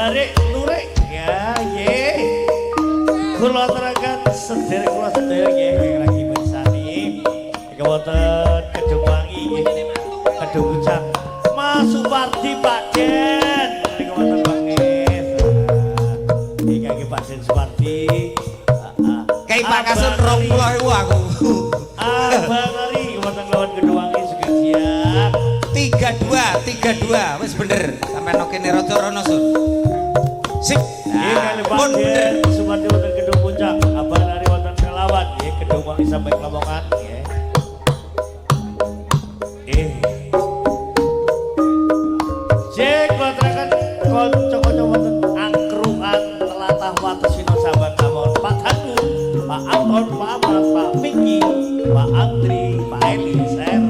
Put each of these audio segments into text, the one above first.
Jarik lurik ya ye. Kula aturaken sedherek kula sedaya nggih ingkang lagi bersani. Kewonten Kedung Wangi nggih. Kedung Puncak. Mas Supardi Pak Den. Niku wonten Bangis. Iki nggih Pak Den Supardi. Kayak Pak Kasun 20.000 aku. Abang Ari wonten lawan Kedung Wangi juga siap. 32 wis bener sampai kene rada rono Sun. Sip. Nggih Pak Den Supardi wonten Kedung Puncak. Abang Ari wonten Kelawan nggih Kedung Wangi sampai Lamongan nggih. Cek kontrakan kanca-kanca wonten angkruan telatah Watusina sahabat Kamon Pak Tanu, Pak Anton, Pak Ahmad, Pak Vicky, Pak Andri, Pak Elisir.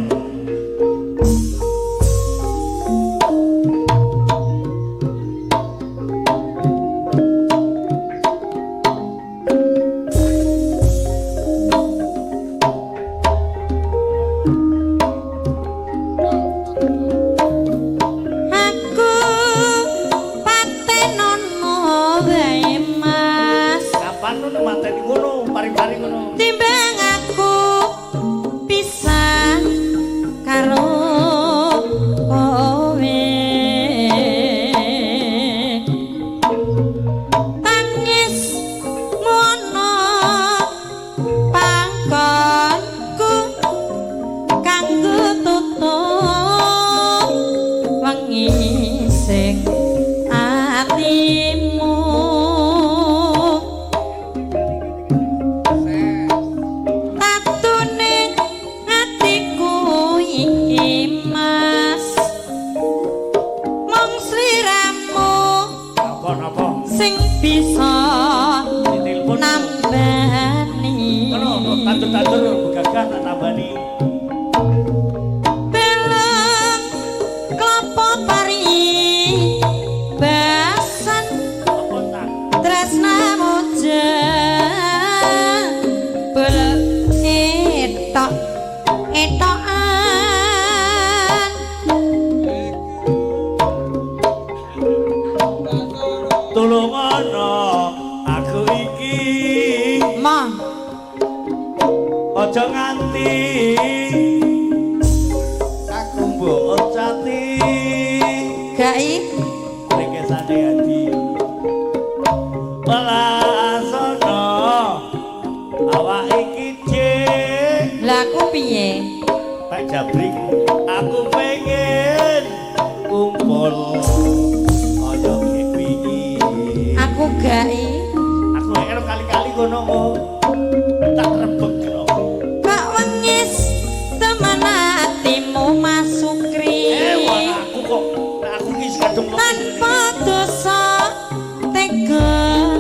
Aja nganti aku mbok cati gai rekesane adi walasono awak iki cek lah aku piye Pak Jabrik aku pengen kumpul kaya wingi aku gai aku ero kali-kali ngono tak rebek Mas Sukri aku kok aku ki kadung tanpa dosa tega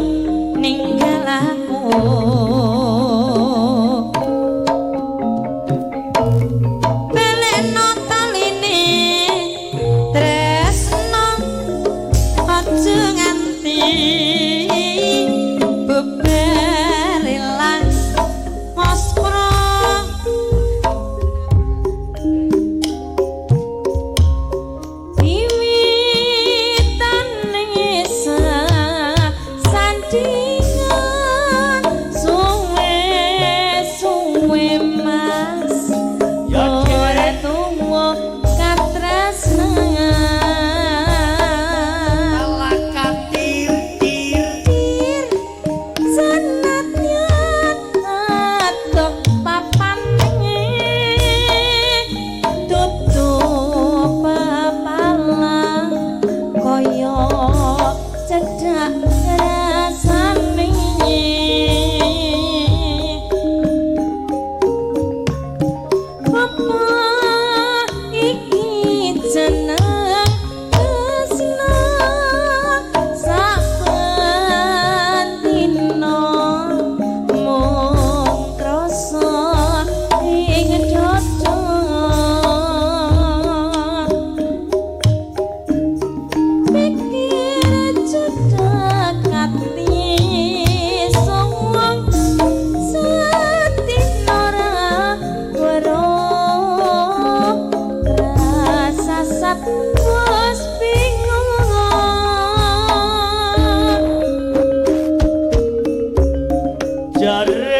ninggal aku beleno taline tresno aja nganti beber jare